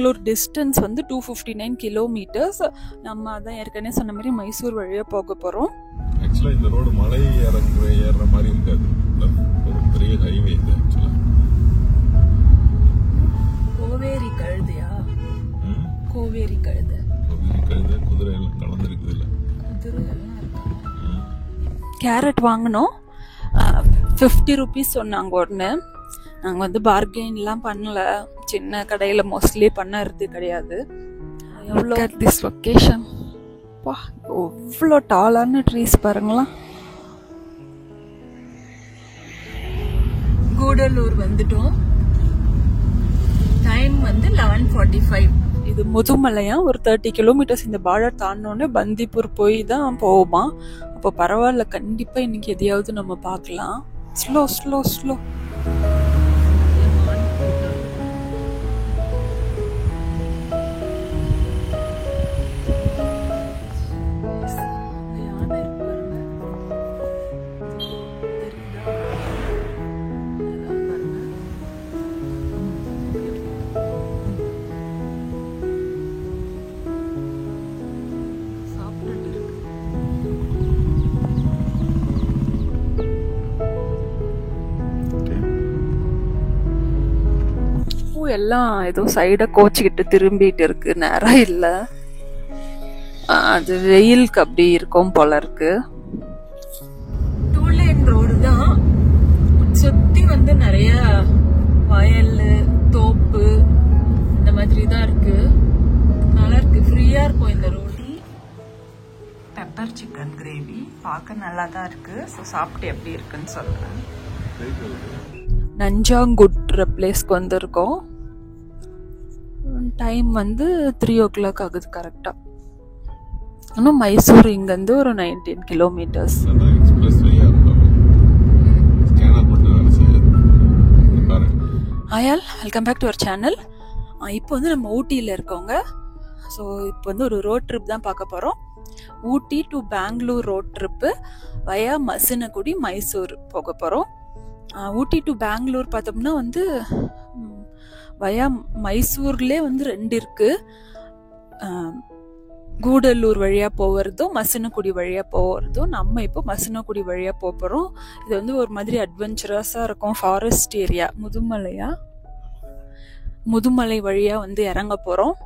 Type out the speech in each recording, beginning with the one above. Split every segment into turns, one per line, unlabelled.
Bangalore distance வந்து 259 kilometres. நம்ம அதான் ஏற்கனவே சொன்ன மாதிரி மைசூர் வழியாக போக போகிறோம்.
ஆக்சுவலாக இந்த ரோடு மலை ஏறுற மாதிரி இருக்காது, ஒரு பெரிய ஹைவே இது. ஆக்சுவலாக
கோவேரி கழுதையா? கோவேரி கழுதை
குதிரை எல்லாம் கலந்துருக்குது. இல்லை
குதிரை எல்லாம் இருக்கா? கேரட் வாங்கினோம், 50 ருபீஸ் சொன்னாங்க ஒன்று. நாங்கள் வந்து பார்கெயின்லாம் பண்ணல, சின்ன கடையில் மோஸ்ட்லி பண்ணுறது கிடையாது. எவ்வளோ திஸ் லொக்கேஷன் பா, எவ்வளோ டாலான ட்ரீஸ் பாருங்களா. கூடலூர் வந்துட்டோம். டைம் வந்து 11:45. இது முதுமலையா, ஒரு 30 கிலோமீட்டர்ஸ் இந்த பார்டர் தாண்டோன்னு பந்திப்பூர் போய் தான் போவோமா. அப்போ பரவாயில்ல, கண்டிப்பாக இன்னைக்கு எதையாவது நம்ம பார்க்கலாம். Slow slow slow. எல்லாம் ஏதோ சைட கோச்சிக்கிட்டு திரும்பிட்டு இருக்கு, நேரம் இல்ல. அது வெயிலுக்கு அப்படி இருக்கும் போல இருக்கு. 2 லேன் ரோடு தான், சுத்தி வந்து நிறைய வயல் தோப்பு இந்த மாதிரி தான் இருக்கு. நல்லா இருக்கு, ஃப்ரீயா இருக்கும் இந்த ரோடு. பெப்பர் சிக்கன் கிரேவி பார்க்க நல்லா தான் இருக்கு. ஸோ சாப்பிட்டு எப்படி இருக்குன்னு சொல்றேன். நஞ்சாங்குட்ற பிளேஸ்க்கு வந்திருக்கோம். டைம் வந்து 3 o'clock ஆகுது கரெக்டா. இன்னும் மைசூர் இங்கேருந்து ஒரு 19 கிலோமீட்டர்ஸ். ஆயால் welcome back to our channel. இப்போ வந்து நம்ம ஊட்டியில் இருக்கோங்க. ஸோ இப்போ வந்து ஒரு ரோட் ட்ரிப் தான் பார்க்க போகிறோம். ஊட்டி டு பெங்களூர் ரோட் ட்ரிப்பு வயா மசினகுடி மைசூர் போக போகிறோம். ஊட்டி டு பெங்களூர் பார்த்தோம்னா வந்து வயா மைசூர்லேயே வந்து 2 இருக்கு. கூடலூர் வழியாக போகிறதும் மசினகுடி வழியாக போகிறதும். நம்ம இப்போ மசினகுடி வழியாக போகிறோம். இது வந்து ஒரு மாதிரி அட்வென்ச்சரஸாக இருக்கும், ஃபாரஸ்ட் ஏரியா. முதுமலை வழியாக வந்து இறங்க போகிறோம்.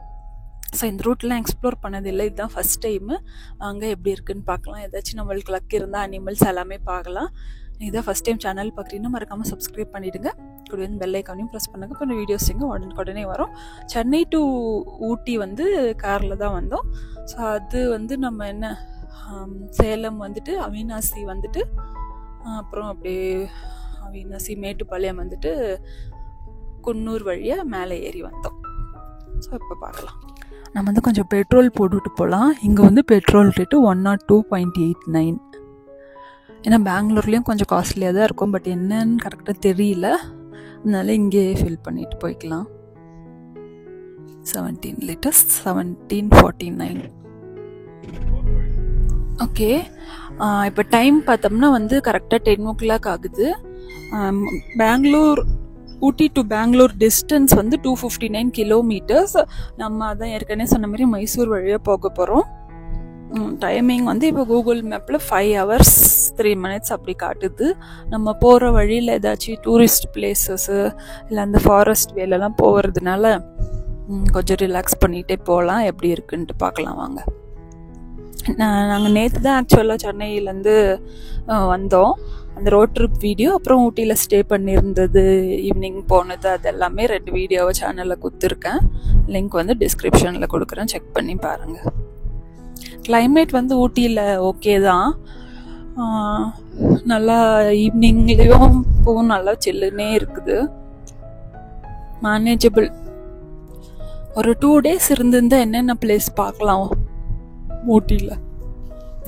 ஸோ இந்த ரூட்லாம் எக்ஸ்ப்ளோர் பண்ணதில்லை, இதுதான் ஃபஸ்ட் டைமு. வாங்க எப்படி இருக்குன்னு பார்க்கலாம். ஏதாச்சும் நம்மளுக்கு லக் இருந்தால் அனிமல்ஸ் எல்லாமே பார்க்கலாம். இதான் ஃபஸ்ட் டைம் சேனல் பார்க்குறீங்கன்னா மறக்காமல் சப்ஸ்கிரைப் பண்ணிவிடுங்க. கூட வந்து பெல் ஐக்கானையும் ப்ரெஸ் பண்ணுங்கள். இப்போ வீடியோஸ் உடனே வரும். சென்னை டு ஊட்டி வந்து காரில் தான் வந்தோம். ஸோ அது வந்து நம்ம என்ன சேலம் வந்துட்டு அவினாசி வந்துட்டு அப்புறம் அப்படியே அவினாசி மேட்டுப்பாளையம் வந்துட்டு குன்னூர் வழியாக மேலே ஏறி வந்தோம். ஸோ இப்போ பார்க்கலாம். நம்ம வந்து கொஞ்சம் பெட்ரோல் போட்டுட்டு போகலாம். இங்கே வந்து பெட்ரோல் ரேட்டு 102.89. ஏன்னா பெங்களூர்லேயும் கொஞ்சம் காஸ்ட்லியாக தான் இருக்கும், பட் என்னன்னு கரெக்டாக தெரியல. அதனால இங்கே ஃபில் பண்ணிட்டு போய்க்கலாம். 17 லிட்டர்ஸ் 1749. ஓகே, இப்போ டைம் பார்த்தோம்னா வந்து கரெக்டாக 10 o'clock ஆகுது. பெங்களூர் ஊட்டி டு பெங்களூர் டிஸ்டன்ஸ் வந்து 259 கிலோமீட்டர்ஸ். நம்ம அதான் ஏற்கனவே சொன்ன மாதிரி மைசூர் வழியாக போக போகிறோம். டைமிங் வந்து இப்போ கூகுள் மேப்பில் 5 hours 3 minutes அப்படி காட்டுது. நம்ம போகிற வழியில் ஏதாச்சும் டூரிஸ்ட் பிளேசஸ்ஸு இல்லை அந்த ஃபாரஸ்ட் வேலெல்லாம் போகிறதுனால கொஞ்சம் ரிலாக்ஸ் பண்ணிகிட்டே போகலாம். எப்படி இருக்குன்ட்டு பார்க்கலாம் வாங்க. நாங்கள் நேற்று தான் ஆக்சுவலாக சென்னையிலேருந்து வந்தோம். அந்த ரோட் ட்ரிப் வீடியோ, அப்புறம் ஊட்டியில் ஸ்டே பண்ணியிருந்தது, ஈவினிங் போனது, அது எல்லாமே 2 வீடியோவை சேனலில் கொடுத்துருக்கேன். லிங்க் வந்து டிஸ்கிரிப்ஷனில் கொடுக்குறேன், செக் பண்ணி பாருங்கள். கிளைமேட் வந்து ஊட்டியில் ஓகே தான், நல்லா ஈவினிங்லேயும் போகும், நல்லா சில்லுன்னே இருக்குது, மேனேஜபிள். ஒரு 2 days இருந்திருந்தா என்னென்ன பிளேஸ் பார்க்கலாம் ஊட்டியில்.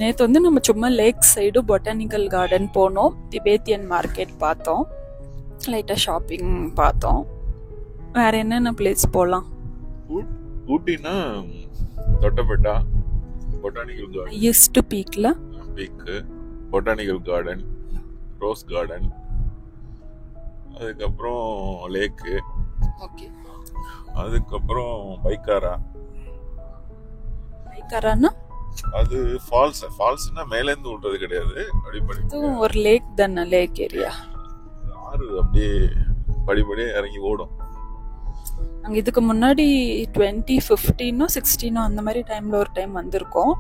நேற்று வந்து நம்ம சும்மா லேக் சைடு பொட்டானிக்கல் கார்டன் போனோம், திபேத்தியன் மார்க்கெட் பார்த்தோம், லைட்டாக ஷாப்பிங் பார்த்தோம். வேற என்னென்ன பிளேஸ் போகலாம்?
ஊட்டினா தொட்டபெட்டா பொட்டானிக்கல் கார்டன்,
ஈஸ்ட் பீக்ல
பொட்டானிக்கல் கார்டன், ரோஸ் கார்டன், அதுக்கப்புறம் லேக்கு.
ஓகே,
அதுக்கப்புறம் பைக்காரா.
பைக்காரானா
அது ஃபால்ஸ்னா மேல இருந்து விடுறது கிடையாது, அப்படி பண்ணி
ஒரு லேக் தானே, லேக் ஏரியா.
ஆறு அப்படியே படிப்படியே இறங்கி ஓடும்.
நாங்கள் இதுக்கு முன்னாடி 2015 16 அந்த மாதிரி டைமில் ஒரு டைம் வந்திருக்கோம்.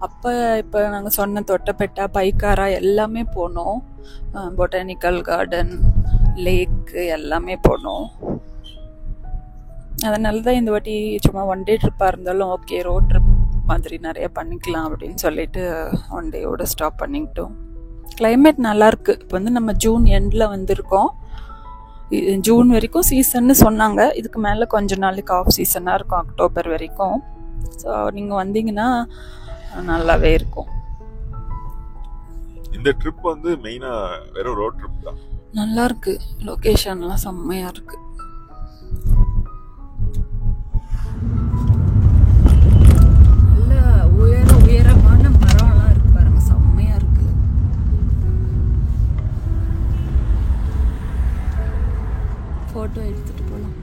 அப்போ இப்போ நாங்கள் சொன்ன தொட்டபெட்டா, பைக்காரா எல்லாமே போனோம். பொட்டானிக்கல் கார்டன், லேக்கு எல்லாமே போனோம். அதனால தான் இந்த வாட்டி சும்மா ஒன் டே ட்ரிப்பாக இருந்தாலும் ஓகே, ரோட் ட்ரிப் மாதிரி நிறைய பண்ணிக்கலாம் அப்படின்னு சொல்லிட்டு ஒன் டேயோட ஸ்டாப் பண்ணிக்கிட்டோம். கிளைமேட் நல்லாயிருக்கு. இப்போ வந்து நம்ம ஜூன் எண்டில் வந்திருக்கோம். ஜூன் வரைக்கும் சீசன்னு சொன்னாங்க. இதுக்கு மேலே கொஞ்ச நாளைக்கு ஆஃப் சீசனாக இருக்கும், அக்டோபர் வரைக்கும். ஸோ நீங்கள் வந்தீங்கன்னா நல்லாவே இருக்கும்.
இந்த ட்ரிப் வந்து மெயினாக வெறும் ரோட் ட்ரிப் தான்.
நல்லா இருக்கு, லொக்கேஷன்லாம் செம்மையாக இருக்கு. நல்ல உயரமான மரம்லாம் இருக்கு பாருங்க, செம்மையாக இருக்கு. ஃபோட்டோ எடுத்துட்டு போகலாம்.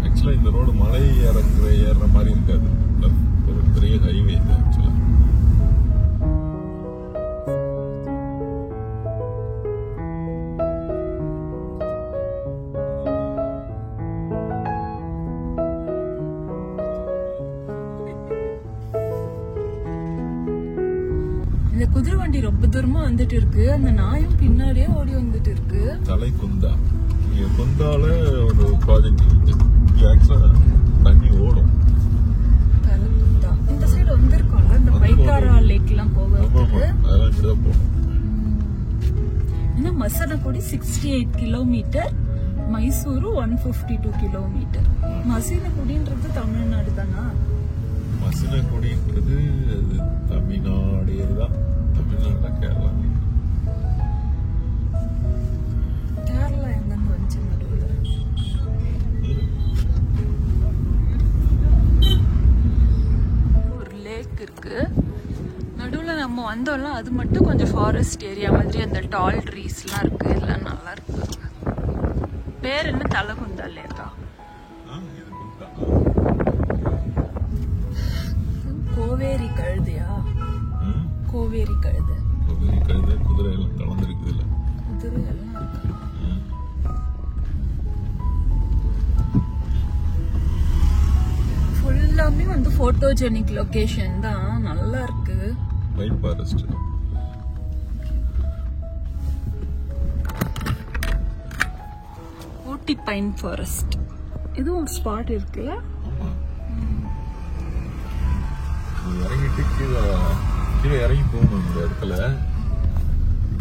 ஆக்சுவலாக இந்த ரோடு மலை ஏறுற மாதிரி இருக்காது, ஒரு பெரிய ஹைவே இது ஆக்சுவலாக.
இந்த குதிரை வண்டி ரொம்ப தூரமா வந்துட்டு இருக்கு. அந்த நாயும் பின்னாடியே ஓடி வந்துட்டு இருக்கு.
தலைக்குந்தா, இங்க குந்தால ஒரு ப்ராஜெக்ட் இருக்கு. இங்க ஆக்சுவலா தண்ணி ஓடும்.
தலைக்குந்தா இந்த சைடு வந்திருக்கோம்ல, இந்த பைக்காரா லேக்லாம் போகிறதுக்கு.
அதெல்லாம் இப்படிதான் போகும்.
ஏன்னா மசனகுடி 68 கிலோமீட்டர், மைசூரு 152 கிலோமீட்டர். மசனகுடின்றது தமிழ்நாடு தானா?
மசனகுடின்றது அது தமிழ்நாடு தான். தமிழ்நாடு கேரளா.
கேரளா எங்கிருந்து வந்துச்சு நடுவில்? ஒரு லேக் இருக்கு நடுவில். நம்ம வந்தோம்ல, அது மட்டும் கொஞ்சம் ஃபாரஸ்ட் ஏரியா மாதிரி, அந்த டால் ட்ரீஸ்லாம் இருக்கு. இதெல்லாம் நல்லா இருக்கு. பேர் என்ன? தலைகுந்தா லேக்கா? கோவேரி கழுதையா? கோவேரி கழுதை.
கோவேரி கழுதை, குதிரை எல்லாம் கலந்துருக்குது. இல்ல
குதிரை எல்லாம் இருக்கு. ஃபுல்லாமே வந்து போட்டோஜெனிக் லொகேஷன் தான், நல்லா இருக்கு.
Pine forest.
Ooty pine forest. இதுவும் ஒரு ஸ்பாட் இருக்குல்ல.
இறங்கிட்டு கீழே இறங்கி போகணும் இந்த இடத்துல.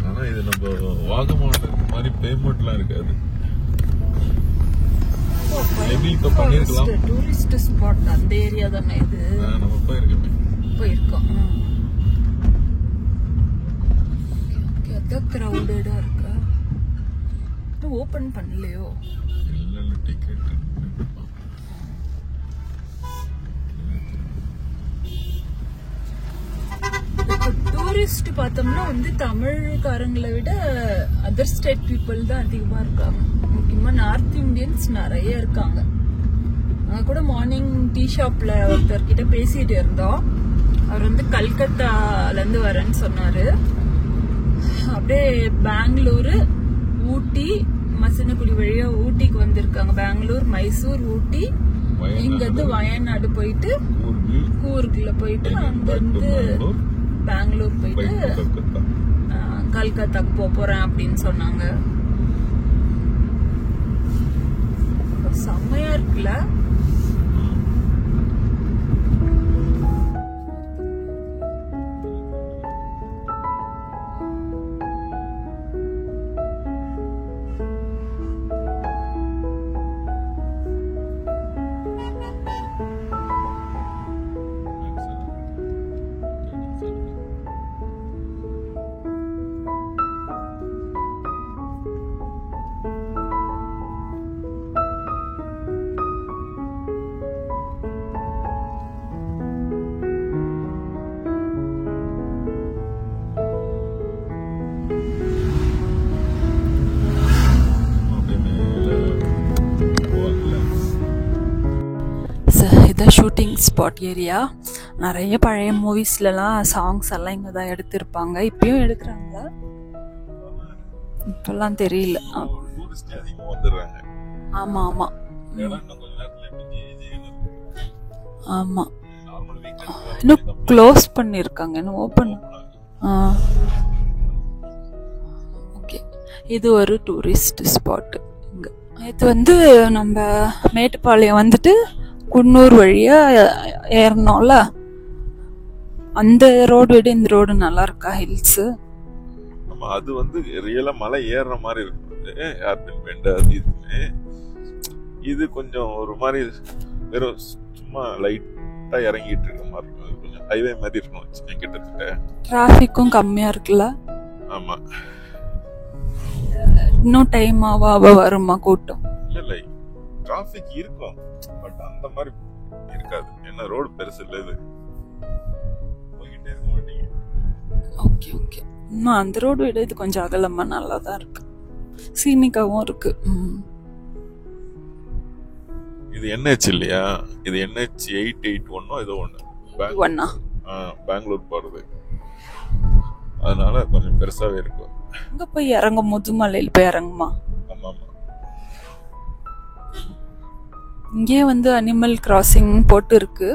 ஆனா இது நம்ம வாகமான் மாதிரி பேமெண்ட்லாம் இருக்காது. இப்ப பண்ணிருக்கலாம்.
டூரிஸ்ட் ஸ்பாட் அந்த ஏரியா தானே இது?
நம்ம போயிருக்கோம்.
கிரௌடடா இருக்கா? ஓபன் பண்ணலையோ?
இல்ல டிக்கெட்.
டூரிஸ்ட் பார்த்தோம்னா வந்து தமிழ்காரங்களை விட அதர் ஸ்டேட் பீப்புள் தான் அதிகமா இருக்காங்க. முக்கியமா நார்த் இந்தியன்ஸ் நிறைய இருக்காங்க. நாங்கள் கூட மார்னிங் டீ ஷாப்ல ஒருத்தர்கிட்ட பேசிட்டு இருந்தோம். அவர் வந்து கல்கத்தால இருந்து வரேன்னு சொன்னாரு. அப்படியே பெங்களூரு, ஊட்டி, மசனகுடி வழியா ஊட்டிக்கு வந்திருக்காங்க. பெங்களூர், மைசூர், ஊட்டி, இங்க இருந்து வயநாடு போயிட்டு கூர்குல போயிட்டு அங்க இருந்து பெங்களூர் போயிட்டு கல்கத்தாக்கு போறேன் அப்படின்னு சொன்னாங்க. செம்மையா இருக்குல்ல? Shooting spot area. நிறைய பழைய மூவிஸ்லலாம் சாங்ஸ் எல்லாம் இங்கே தான் எடுத்திருப்பாங்க. இப்பயும் எடுக்கிறாங்களா இப்பெல்லாம் தெரியல. ஆமாம் ஆமாம் ஆமாம். இன்னும் க்ளோஸ் பண்ணியிருக்காங்க, இன்னும் ஓப்பன். ஓகே, இது ஒரு டூரிஸ்ட் ஸ்பாட்டு. இங்கே இது வந்து நம்ம மேட்டுப்பாளையம் வந்துட்டு குன்னூர் வழியாக ஏறணும்ல, அந்த ரோடு விட இந்த ரோடு நல்லா இருக்கா? ஹில்ஸு
அது வந்து ரியலா மலை ஏறுற மாதிரி இருக்குது. இது கொஞ்சம் ஒரு மாதிரி வெறும் சும்மா லைட்டா இறங்கிட்டு இருக்க மாதிரி இருக்கும். கொஞ்சம் ஹைவே மாதிரி இருக்கணும் கிட்டத்தட்ட.
டிராஃபிக்கும் கம்மியா இருக்குல்ல?
ஆமா.
இன்னும் டைம் ஆவா வருமா கூட்டம்?
இல்ல டிராஃபிக் இருக்கும், பட் அந்த மாதிரி இருக்காது. ஏன்னா ரோடு பெருசு இல்ல, இது போய்கிட்டே இருக்க மாட்டீங்க.
Okay okay. இன்னும் அந்த ரோடு விட இது கொஞ்சம் அகலமா நல்லா தான் இருக்கு, சீனிக்காவும் இருக்கு.
இது NH இல்லையா? இது NH 881 ஏதோ ஒண்ணு, பெங்களூர் போறது. அதனால கொஞ்சம் பெருசாவே இருக்கும்.
அங்க போய் இறங்கும், முதுமலையில் போய் இறங்குமா?
ஆமா ஆமா.
இங்கே வந்து அனிமல் கிராசிங் போட்டு இருக்கு,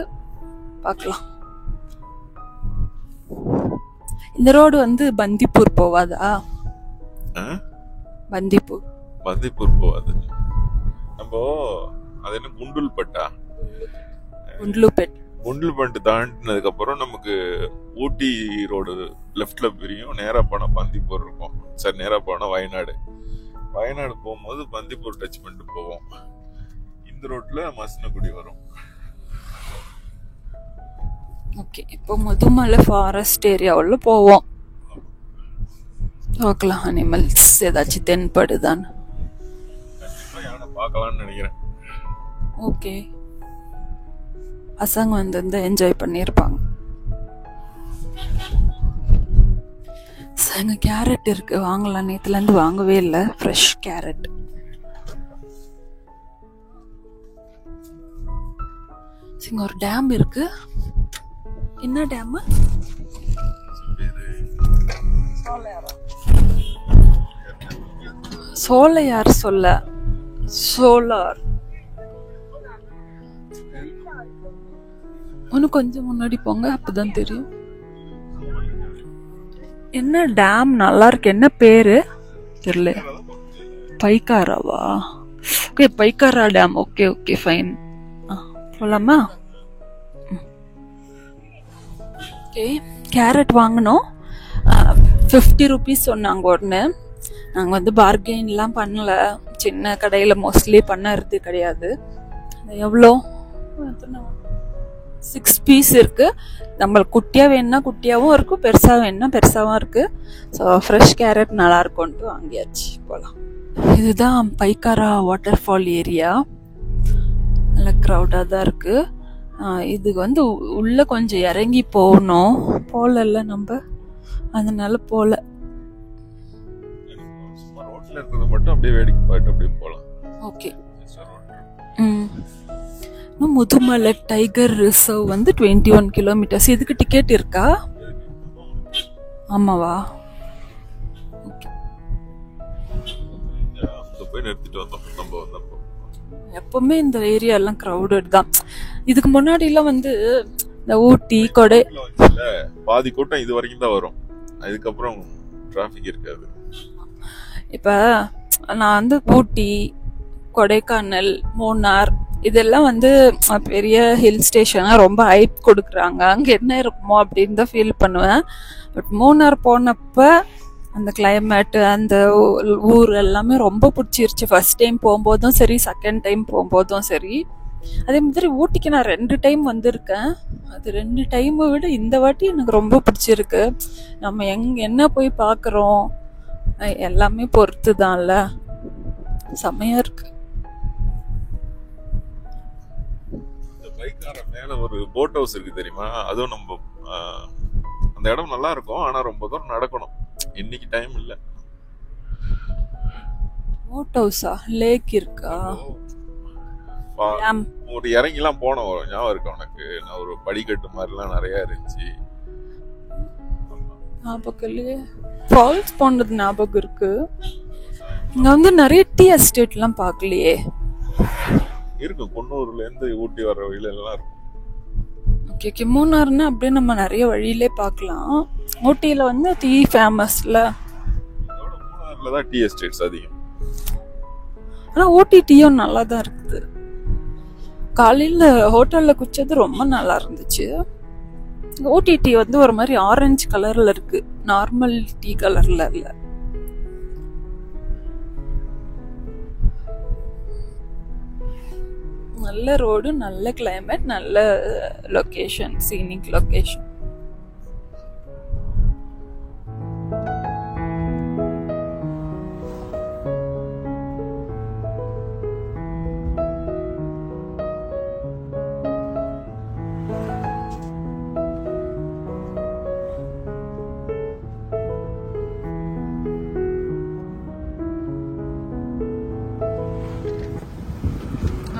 பார்க்கலாம். இந்த ரோடு வந்து பந்திப்பூர் போவாதா? பந்திப்பூர்
போவாது. நம்ம அது என்ன குண்டுல்பட்டா? குண்டுல்பட்டு தாண்டினதுக்கு அப்புறம் நமக்கு ஊட்டி ரோடு லெஃப்ட்ல பிரியும், நேரா போனா பந்திப்பூர் இருக்கும். சரி, நேரா போனா வயநாடு போகும்போது பந்திப்பூர் டச் பண்ணிட்டு போவோம். இந்த ரோட்ல மசனகுடி வரும்.
ஓகே, இப்போ முதுமலை ஃபாரஸ்ட் ஏரியாவுள்ள போவோம், பார்க்கலாம் அனிமல்ஸ் ஏதாச்சும் தென்படுதான்.
பார்க்கலாம்னு நினைக்கிறேன்.
ஓகே, பசங்க வந்து என்ஜாய் பண்ணியிருப்பாங்க. அங்கே கேரட் இருக்கு, வாங்கலாம். நேற்றுலேருந்து வாங்கவே இல்லை, ஃப்ரெஷ் கேரட். இங்க ஒரு டேம் இருக்கு. என்ன டேம்? சோலையார் சோலார். இன்னும் கொஞ்சம் முன்னாடி போங்க, அப்பதான் தெரியும். என்ன டேம் நல்லா இருக்கு, என்ன பேரு தெரியல. பைக்காராவா? Okay, Pykara dam. Okay okay, fine. போலாமா? ஓகே, கேரட் வாங்கினோம். 50 rupees சொன்னாங்க ஒன்று. நாங்கள் வந்து பார்கெயின்லாம் பண்ணல, சின்ன கடையில் மோஸ்ட்லி பண்ணுறது கிடையாது. எவ்வளோ? 6 பீஸ் இருக்கு. நம்மளுக்கு குட்டியாக வேணும்னா குட்டியாகவும் இருக்கும், பெருசாக வேணும்னா பெருசாகவும் இருக்கு. ஸோ ஃப்ரெஷ் கேரட் நல்லா இருக்கும்ட்டு வாங்கியாச்சு. போகலாம். இதுதான் பைக்காரா வாட்டர் ஃபால் ஏரியா. நல்ல க்ரௌடாக தான் இருக்கு. இது வந்து உள்ள கொஞ்சம் இறங்கி போகணும், போகல நம்ம, அதனால போகல.
ரோட்ல இருக்கிறது மட்டும் அப்படியே வேடிக்கை பார்த்துட்டு அப்படியே போகலாம்.
ஓகே. முதுமலை டைகர் ரிசர்வ் வந்து 21 கிலோமீட்டர்ஸ். இதுக்கு டிக்கெட் இருக்கா? ஆமாவா? ஓகே.
போய் நிறுத்திட்டு வந்தோம் நம்ம வந்தப்போ.
எப்பவுமே இந்த ஏரியா எல்லாம் கிரௌடட் தான். இதுக்கு முன்னாடி எல்லாம் வந்து இந்த ஊட்டி கொடை
பாதி கூட்டம் இது வரைக்கும் தான் வரும், அதுக்கப்புறம் டிராஃபிக் இருக்காது.
இப்ப நான் வந்து ஊட்டி, கொடைக்கானல், மூணார் இதெல்லாம் வந்து பெரிய ஹில் ஸ்டேஷனா ரொம்ப ஹைப் கொடுக்குறாங்க. அங்கே என்ன இருக்குமோ அப்படின்னு தான் ஃபீல் பண்ணுவேன். பட் மூணார் போனப்ப அந்த கிளைமேட்டு, அந்த ஊர் எல்லாமே ரொம்ப பிடிச்சிருச்சு. ஃபர்ஸ்ட் டைம் போகும்போதும் சரி, செகண்ட் டைம் போகும்போதும் சரி. அதே மாதிரி ஊட்டிக்கு நான் 2 டைம் வந்திருக்கேன். அது 2 டைமை விட இந்த வாட்டி எனக்கு ரொம்ப பிடிச்சிருக்கு. நம்ம என்ன போய் பார்க்குறோம் எல்லாமே பொறுத்து தான்ல, செம்மையா இருக்கு.
பைக்கார மேல ஒரு போட் ஹவுஸ் இருக்கு தெரியுமா? அதுவும் நம்ம அந்த இடம் நல்லா இருக்கும், ஆனா ரொம்ப தூரம் நடக்கணும். இன்னைக்கு டைம் இல்ல.
போட் ஹவுஸா? லேக் இருக்கா?
ஒரு இறங்கிலாம் போனோம், ஞாபகம் இருக்கு உனக்கு? நான் ஒரு படிக்கட்டு மாதிரிலாம் நிறைய இருந்துச்சு.
ஃபால்ஸ் போனது ஞாபகம் இருக்கு. இங்க வந்து நிறைய டீ எஸ்டேட் எல்லாம் பாக்கலையே.
இருக்கும், குன்னூர்ல இருந்து ஊட்டி வர வழியில எல்லாம் இருக்கும்.
ஓகே, மூணாறுனா அப்படியே நம்ம நிறைய வழியிலே பார்க்கலாம். ஊட்டியில வந்து டீ ஃபேமஸ்ல.
மூணாறுல தான் டீ எஸ்டேட்ஸ் அதிகம்.
ஆனா ஊட்டி டீயும் நல்லா தான் இருக்குது. காலையில ஹோட்டல்ல குடிச்சது ரொம்ப நல்லா இருந்துச்சு. ஊட்டி டீ வந்து ஒரு மாதிரி ஆரஞ்சு கலர்ல இருக்கு, நார்மல் டீ கலர்ல இல்ல. நல்ல ரோடு, நல்ல கிளைமேட், நல்ல லொகேஷன், சீனிக் லொகேஷன்.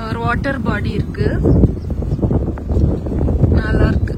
ஒரு வாட்டர் பாடி இருக்கு, நல்லா இருக்கு.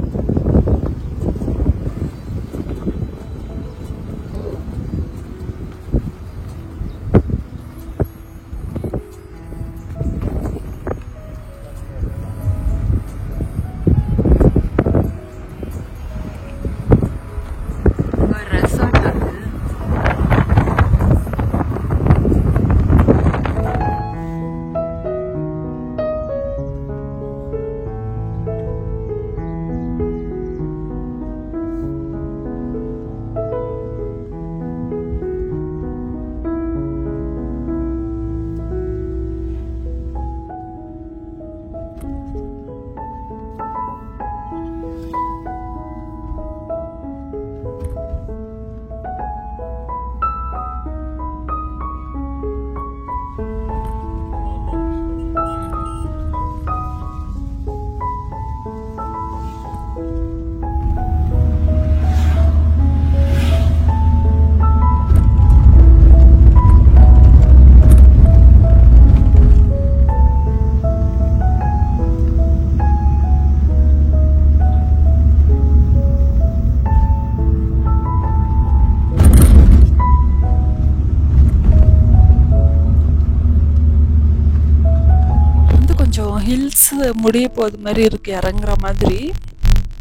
ஹில்ஸ் முடிய போது மாதிரி இருக்கு, இறங்குற மாதிரி.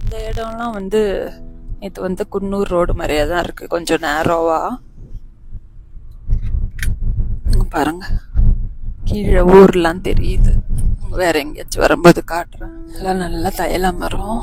இந்த இடம்லாம் வந்து இது வந்து குன்னூர் ரோடு மாதிரியே தான் இருக்கு, கொஞ்சம் நேரோவா. பாருங்க, கீழே ஊர்லாம் தெரியுது. வேற எங்கேயாச்சும் வரும்போது காட்டுறேன். எல்லாம் நல்லா தையல மரம்.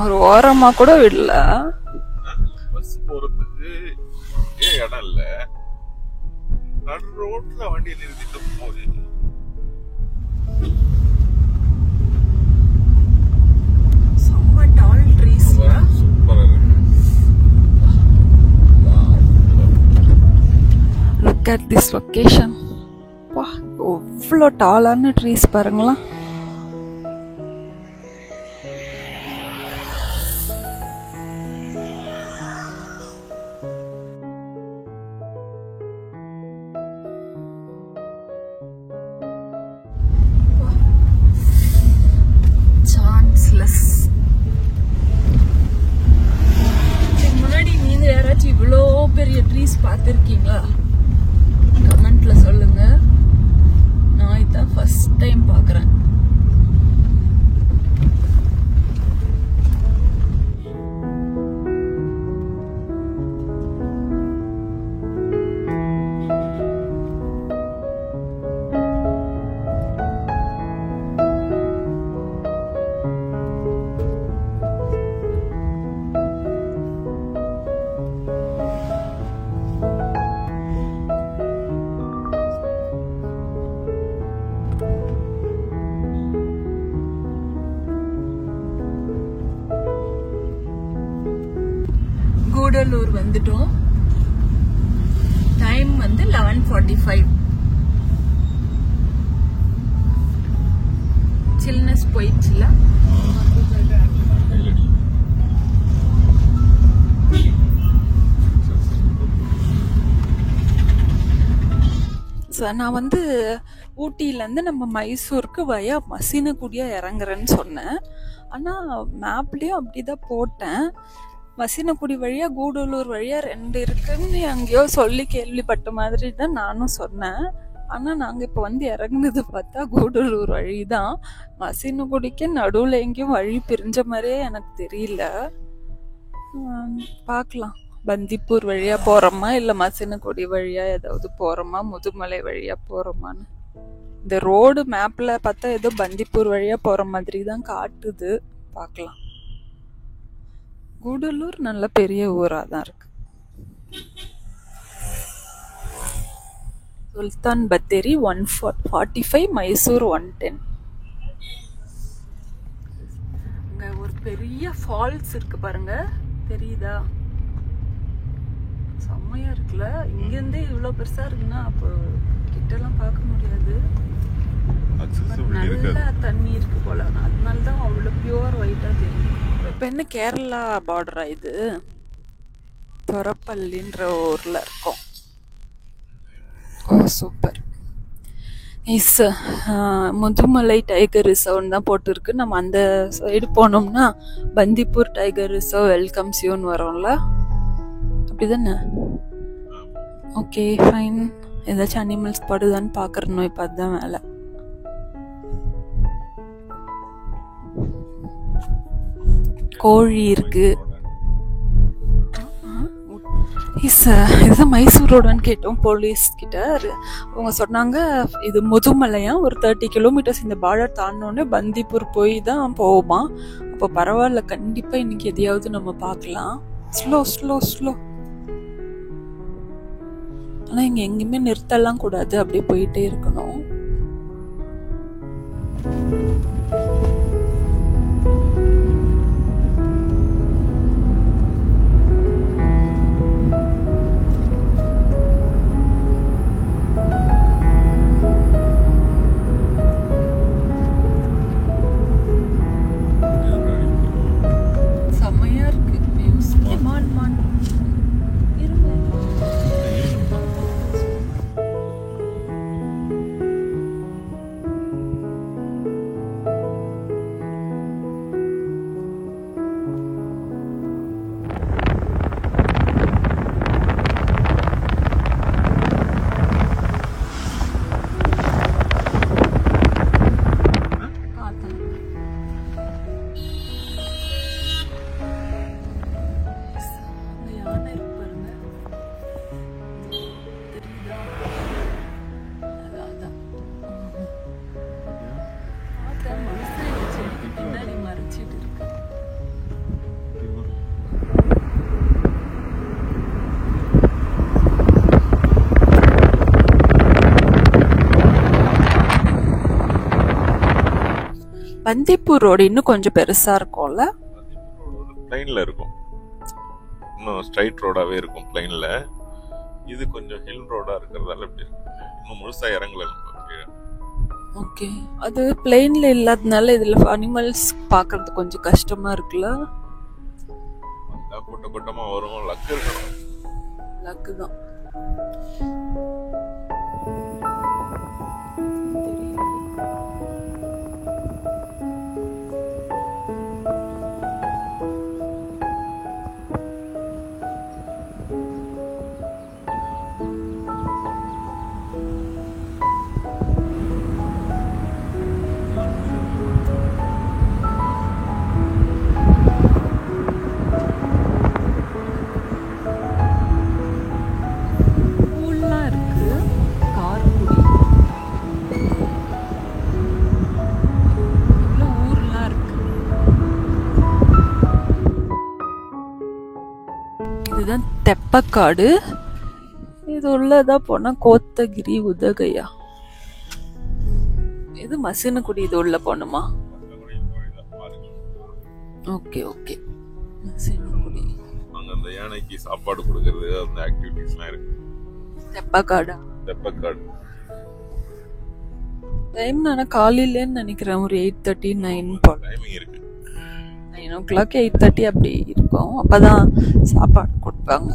ஒரு ஓரமா கூட விடல,
பஸ் போறதுக்கு இடம் இல்ல. நடு ரோட்ல வண்டி நிறுத்திட்டு போகுது.
செம்ம டால் ட்ரீஸ்,
சூப்பரா இருக்கு.
Look at this location. வா, எவ்வளோ டாலான ட்ரீஸ் பாருங்களா. முன்னாடி நீங்க யாராச்சும் இவ்வளோ பெரிய ட்ரீஸ் பார்த்துருக்கீங்களா? கமெண்ட்ல சொல்லுங்க. நான் இதான் ஃபர்ஸ்ட் டைம் பார்க்குறேன். கூடலூர் வந்துட்டோம். 1:45. சில்னஸ் போயிடுச்சுல. நான் வந்து ஊட்டியிலேருந்து நம்ம மைசூருக்கு வயா மசினகுடியா இறங்குறேன்னு சொன்னேன். ஆனால் மேப்லேயும் அப்படி தான் போட்டேன். மசினகுடி வழியா கூடலூர் வழியா 2 இருக்குன்னு எங்கேயோ சொல்லி கேள்விப்பட்ட மாதிரி தான் நானும் சொன்னேன். ஆனால் நாங்கள் இப்போ வந்து இறங்குனது பார்த்தா கூடலூர் வழி தான். மசினகுடிக்கு நடுவில் எங்கேயும் வழி பிரிஞ்ச மாதிரியே எனக்கு தெரியல. பார்க்கலாம், பந்திப்பூர் வழியா போறோமா இல்ல மசினகுடி வழியா ஏதாவது போறோமா, முதுமலை வழியா போறோமான்னு. இந்த ரோடு மேப்ல பார்த்தா ஏதோ பந்திப்பூர் வழியா போற மாதிரி தான் காட்டுது. பார்க்கலாம். கூடலூர் நல்ல பெரிய ஊரா தான் இருக்கு. சுல்தான் பத்தேரி 145, மைசூர் 110. அங்க ஒரு பெரிய ஃபால்ஸ் இருக்கு பாருங்க, தெரியுதா? செம்மையா இருக்குல்ல. இங்கிருந்தே இவ்வளவு பெருசா இருக்குன்னா அப்போ கிட்டலாம் பார்க்க முடியாது. நல்ல தண்ணி இருக்கு போல, அதனாலதான் அவ்வளவு பியூர் ஒயிட்டா தெரியும். இப்ப என்ன கேரளா பார்டரா இது? தொரப்பள்ளின்ற ஊர்ல இருக்கோம். ஓ சூப்பர். முதுமலை டைகர் ரிசர்வ்னு தான் போட்டுருக்கு. நம்ம அந்த சைடு போனோம்னா பந்திப்பூர் டைகர் ரிசர்வ் வெல்கம்ஸ் யூன்னு வரோம்ல, அப்படிதானே? Okay fine. ஏதாச்சும் அனிமல்ஸ் படுதான்னு பார்க்கறணும். இப்போ அதுதான் வேலை. கோழி இருக்கு. இதுதான் மைசூர் ரோடான்னு கேட்டோம் போலீஸ் கிட்ட. அவங்க சொன்னாங்க இது முதுமலையா, ஒரு 30 கிலோமீட்டர்ஸ் இந்த பார்டர் தாண்டினோடனே பந்திப்பூர் போய் தான் போவோமா. அப்போ பரவாயில்ல, கண்டிப்பா இன்னைக்கு எதையாவது நம்ம பார்க்கலாம். Slow slow slow. ஆனா இங்க எங்கேயுமே நிறுத்தலாம் கூடாது, அப்படியே போயிட்டே இருக்கணும். செம்மையா இருக்கு. பந்திப்பூர் ரோடு இன்னும் கொஞ்சம் பெருசா இருக்கும்ல.
பிளைன்ல இருக்கும், இன்னும் ஸ்ட்ரைட் ரோடாவே இருக்கும் பிளைன்ல. இது கொஞ்சம் ஹில் ரோடா இருக்கிறதால இப்படி இருக்கு. இன்னும் முழுசா இறங்கல.
ஓகே, அது பிளைன்ல இல்லாதனால இதுல அனிமல்ஸ் பாக்குறது கொஞ்சம் கஷ்டமா இருக்குல்ல.
கூட்ட கூட்டமா வரும். லக்கு இருக்கணும்.
லக்கு தான். இதுதான் தெப்பக்காடு. இது உள்ளதா போனா கோத்தகிரி, உதகையா. இது மசினகுடி. இது உள்ள போணுமா? Okay okay. மசினகுடி.
அங்க அந்த யானைக்கு சாப்பாடு கொடுக்கறது, அந்த ஆக்டிவிட்டீஸ்லாம் இருக்கு.
தெப்பக்காடா?
தெப்பக்காடு.
டைம் நான் காலையிலேன்னு நினைக்கிறேன், ஒரு 8:30 9 போல
டைமிங் இருக்கு.
9 o'clock 8:30 அப்படி இருக்கும். அப்பதான் சாப்பாடு கொடுப்பாங்க.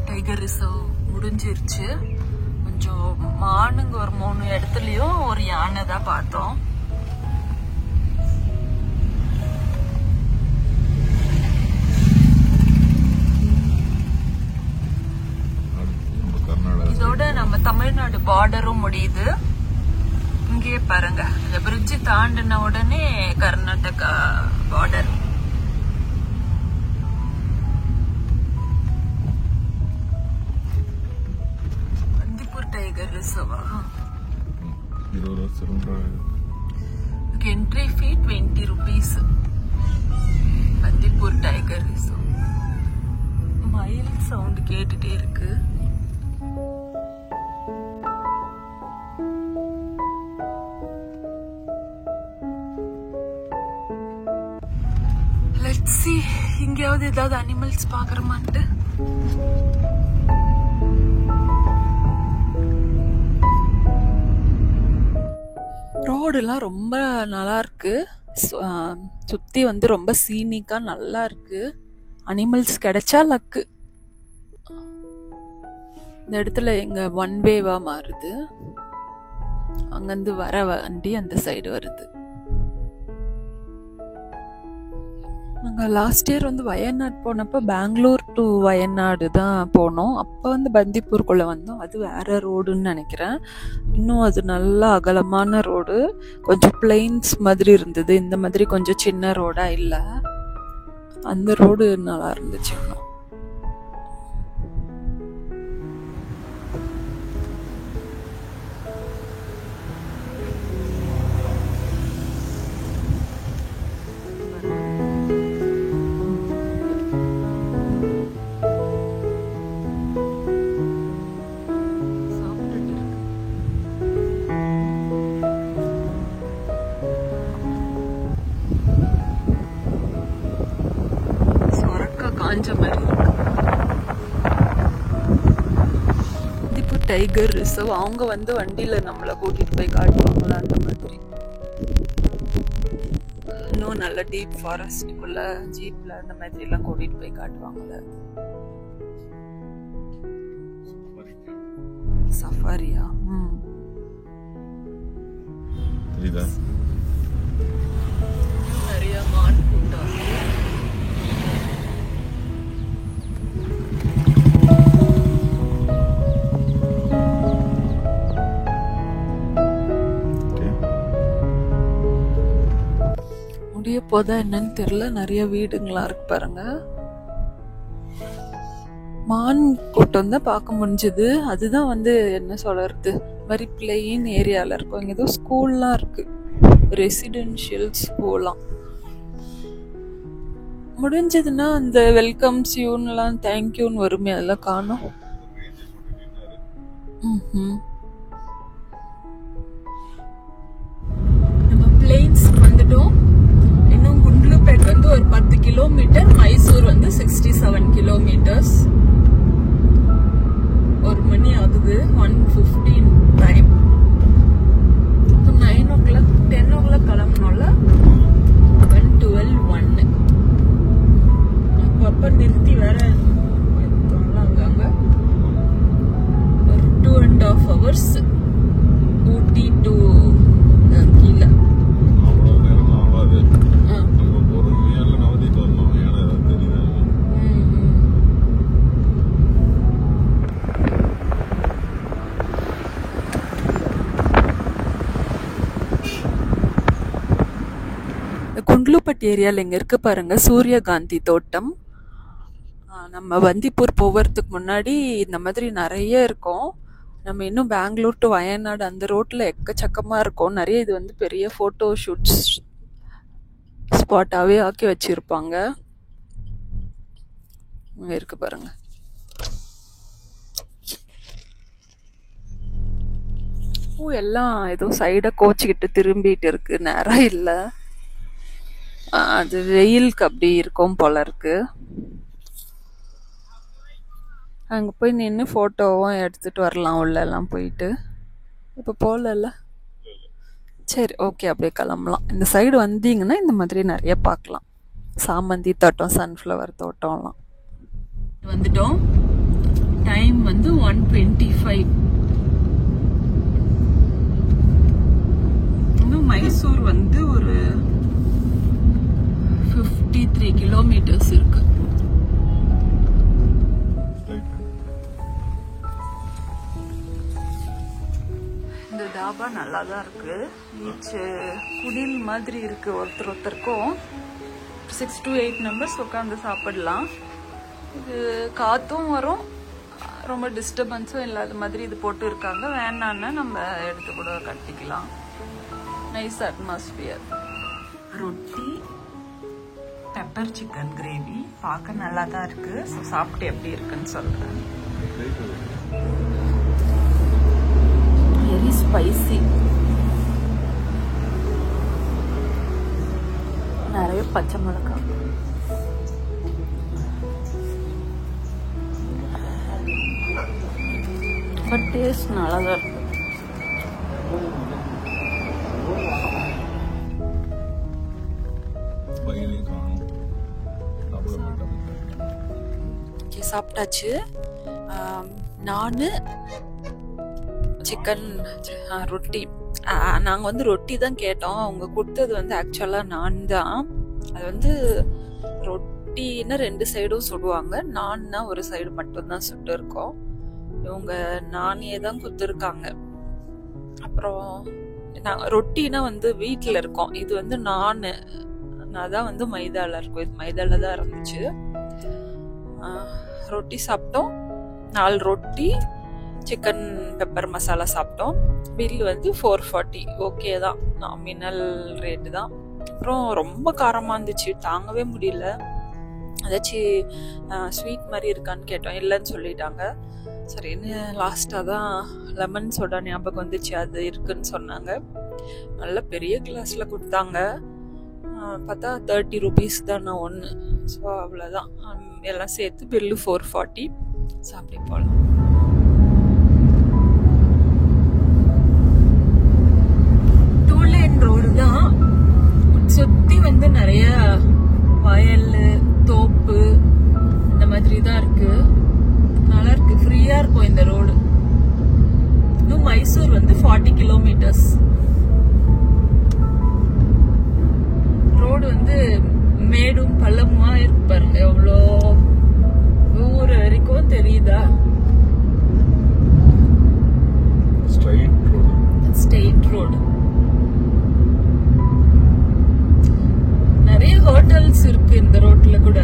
டைகர் ரிசர்வ் முடிஞ்சிருச்சு. கொஞ்சம் மானுங்க ஒரு 3 இடத்துலயும் ஒரு யானை தான் பார்த்தோம். இதோட நம்ம தமிழ்நாடு பார்டரும் முடியுது. இங்கே பாருங்க, இந்த பிரிட்ஜ் தாண்டின உடனே கர்நாடகா பார்டர். டைகர் ரிசர்வா? Entry fee 20 rupees. Bandipur tiger reserve. மயில் சவுண்ட் கேட்டுட்டே இருக்கு. லெட்ஸ் see இங்கயாவது ஏதாவது அனிமல்ஸ் பாக்குறமான்ட்டு. ரோடுலாம் ரொம்ப நல்லா இருக்கு. சுத்தி வந்து ரொம்ப சீனிக்கா நல்லா இருக்கு. அனிமல்ஸ் கிடைச்சா லக்கு. இந்த இடத்துல எங்க ஒன் வேவா மாறுது. அங்கிருந்து வர வண்டி அந்த சைடு வருது. நாங்கள் லாஸ்ட் இயர் வந்து வயநாடு போனப்போ பெங்களூர் டு வயநாடு தான் போனோம். அப்போ வந்து பந்திப்பூருக்குள்ளே வந்தோம். அது வேற ரோடுன்னு நினைக்கிறேன். இன்னும் அது நல்லா அகலமான ரோடு. கொஞ்சம் பிளெயின்ஸ் மாதிரி இருந்தது. இந்த மாதிரி கொஞ்சம் சின்ன ரோடா இல்லை. அந்த ரோடு நல்லா இருந்துச்சு. இன்னும் டைகர் ரிசர்வ். அவங்க வந்து வண்டியில நம்மளை கூட்டிட்டு போய் காட்டுவாங்களா அந்த மாதிரி. இன்னும் நல்ல டீப் ஃபாரஸ்டுக்குள்ள ஜீப்ல அந்த மாதிரி எல்லாம் கூட்டிட்டு போய் காட்டுவாங்களா. சஃபாரியா? நிறைய மான் கூட்டம். முடிய போதா என்னன்னு தெரியல. நிறைய வீடுங்களா இருக்கு பாருங்க. மான் கூட்டம் தான் பார்க்க முடிஞ்சது. அதுதான் வந்து என்ன சொல்றது, மாதிரி பிளெயின் ஏரியால இருக்கும். இங்க ஏதோ ஸ்கூல்லாம் இருக்கு, ரெசிடென்ஷியல் ஸ்கூல்லாம். முடிஞ்சதுன்னா அந்த வெல்கம்ஸ் யூன்லாம் தேங்க்யூன்னு வருமே, அதெல்லாம் காணோம். நம்ம பிளேன்ஸ் வந்துட்டோம். இன்னும் குண்ட்லுபேட் வந்து ஒரு 10 கிலோமீட்டர், மைசூர் வந்து 67 கிலோமீட்டர்ஸ். 1 மணி ஆகுது. 1:15 டைம். 9 o'clock 10 o'clock கிளம்பணும்ல. 1:12 1 அப்பப்ப நிறுத்தி வேற அங்க ஒரு 2.5 hours ஊட்டி டு கீழே. இந்த குண்ட்லுப்பட்டி ஏரியாவில் இங்கே இருக்க பாருங்க சூரியகாந்தி தோட்டம். நம்ம வந்திப்பூர் போகிறதுக்கு முன்னாடி இந்த மாதிரி நிறைய இருக்கும். நம்ம இன்னும் பெங்களூர் டு வயநாடு அந்த ரோட்டில் எக்கச்சக்கமாக இருக்கும். நிறைய இது வந்து பெரிய ஃபோட்டோ ஷூட்ஸ் ஸ்பாட்டாகவே ஆக்கி வச்சுருப்பாங்க. இங்கே இருக்கு பாருங்க. எல்லாம் ஏதோ சைடை கோச்சிக்கிட்டு திரும்பிட்டு இருக்கு, நேரம் இல்லை. அது வெயிலுக்கு அப்படி இருக்கும் போல இருக்கு. அங்கே போய் நின்று ஃபோட்டோவும் எடுத்துகிட்டு வரலாம் உள்ளெல்லாம் போயிட்டு. இப்போ போகல. சரி, ஓகே, அப்படியே கிளம்பலாம். இந்த சைடு வந்தீங்கன்னா இந்த மாதிரி நிறைய பார்க்கலாம். சாமந்தி தோட்டம், சன்ஃப்ளவர் தோட்டம்லாம். வந்துட்டோம். டைம் வந்து 1:25. இன்னும் மைசூர் வந்து ஒரு 53 கிலோமீட்டர்ஸ் இருக்கு. இந்த தாபா நல்லா தான் இருக்கு. ஈச் குடில் மாதிரி இருக்கு. ஒருத்தருக்கும் 6 to 8 மெம்பர்ஸ் உட்காந்து சாப்பிடலாம். இது காத்தும் வரும், ரொம்ப டிஸ்டர்பன்ஸும் இல்லாத மாதிரி இது போட்டு இருக்காங்க. வேணான்னா நம்ம எடுத்து கூட கட்டிக்கலாம். Nice atmosphere. ரொட்டி, பெப்பர் சிக்கன் கிரேவி பார்க்க நல்லா தான் இருக்கு. ஸோ சாப்பிட்டு எப்படி இருக்குன்னு சொல்றேன். Very spicy. நிறைய பச்சை மிளகாய். பட் டேஸ்ட் நல்லா தான் இருக்கு. சாப்பிட்டாச்சு. நான் சிக்கன் ரொட்டி. நாங்கள் வந்து ரொட்டி தான் கேட்டோம். அவங்க கொடுத்தது வந்து ஆக்சுவலாக நான் தான். அது வந்து ரொட்டின்னா 2 சைடும் சுடுவாங்க, நான்னா ஒரு சைடு மட்டும்தான் சுட்டு இருக்கோம். இவங்க நானே தான் கொடுத்துருக்காங்க. அப்புறம் நாங்கள் ரொட்டினா வந்து வீட்டில் இருக்கோம். இது வந்து நான் தான் வந்து மைதாவில் இருக்கும். இது மைதாவில் தான் இருந்துச்சு. ரொட்டி சாப்பிட்டோம். 4 ரொட்டி, சிக்கன் பெப்பர் மசாலா சாப்பிட்டோம். பில் வந்து 440. ஓகே தான், நாமினல் ரேட்டு தான். அப்புறம் ரொம்ப காரமாக இருந்துச்சு, தாங்கவே முடியல. ஏதாச்சும் ஸ்வீட் மாதிரி இருக்கான்னு கேட்டோம், இல்லைன்னு சொல்லிட்டாங்க. சரின்னு லாஸ்ட்டாக தான் லெமன் சோடா ஞாபகம் வந்துச்சு, அது இருக்குன்னு சொன்னாங்க. நல்ல பெரிய கிளாஸில் கொடுத்தாங்க. பார்த்தா 30 rupees தான் நான் ஒன்று. ஸோ அவ்வளோதான், எல்லாம் சேர்த்து பில்லு 440. சாப்பிட்டு போகலாம். ரோடு தான் சுத்தி வந்து நிறைய வயல், தோப்பு இந்த மாதிரி தான் இருக்கு. நல்லா இருக்கு, ஃப்ரீயா இருக்கும் இந்த ரோடு. இன்னும் மைசூர் வந்து 40 கிலோமீட்டர்ஸ். ரோடு வந்து மேடும் பள்ளமா இருக்கு பாருங்க. எவ்வளோ ஊர் வரைக்கும் தெரியுதா? Straight road. நிறைய ஹோட்டல்ஸ் இருக்கு இந்த ரோட்ல கூட.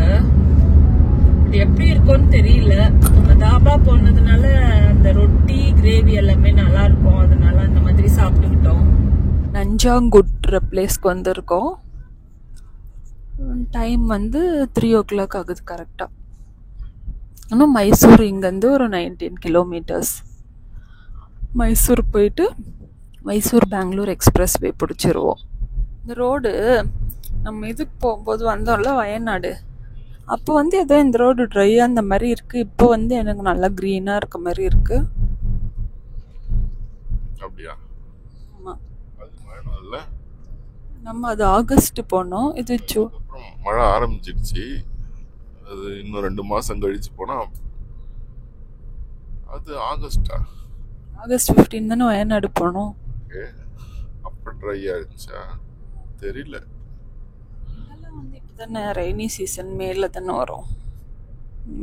எப்படி இருக்கும்னு தெரியல. நம்ம தாபா போனதுனால அந்த ரொட்டி கிரேவி எல்லாமே நல்லா இருக்கும், அதனால அந்த மாதிரி சாப்பிட்டுக்கிட்டோம். நஞ்சாங்குட்ற பிளேஸ்க்கு வந்திருக்கோம். டைம் வந்து 3 o'clock ஆகுது கரெக்டா. இன்னும் மைசூர் இங்கேருந்து ஒரு 19 கிலோமீட்டர்ஸ். மைசூர் போயிட்டு மைசூர் பெங்களூர் எக்ஸ்பிரஸ் வே பிடிச்சிருவோம். இந்த ரோடு நம்ம இதுக்கு போகும்போது வந்தோம்ல வயநாடு, அப்போ வந்து ஏதோ இந்த ரோடு ட்ரையாக அந்த மாதிரி இருக்குது. இப்போ வந்து எனக்கு நல்லா க்ரீனாக இருக்க மாதிரி இருக்கு. ஆமாம், நம்ம அது ஆகஸ்ட் போனோம். இது
மழை ஆரம்பிச்சிடுச்சு. அது இன்னும் 2 மாசம் கழிச்சு போனா அது ஆகஸ்ட்
15 தானே வயநாடு போனோம்.
அப்ப ட்ரை ஆயிடுச்சா தெரியல.
வந்து இப்போ தானே ரெய்னி சீசன், மேல தானே வரும்.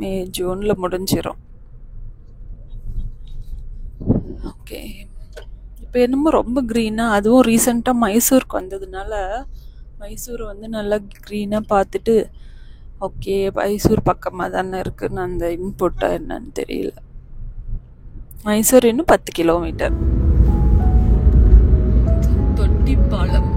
மே ஜூன்ல முடிஞ்சிடும். ஓகே, இப்போ என்னமோ ரொம்ப க்ரீனாக, அதுவும் ரீசெண்டாக மைசூருக்கு வந்ததுனால மைசூர் வந்து நல்லா க்ரீனாக பார்த்துட்டு ஓகே மைசூர் பக்கமாக தானே இருக்குன்னு அந்த இன்புட்டா என்னன்னு தெரியல. மைசூர் இன்னும் 10 கிலோமீட்டர். தொட்டிப்பாலம்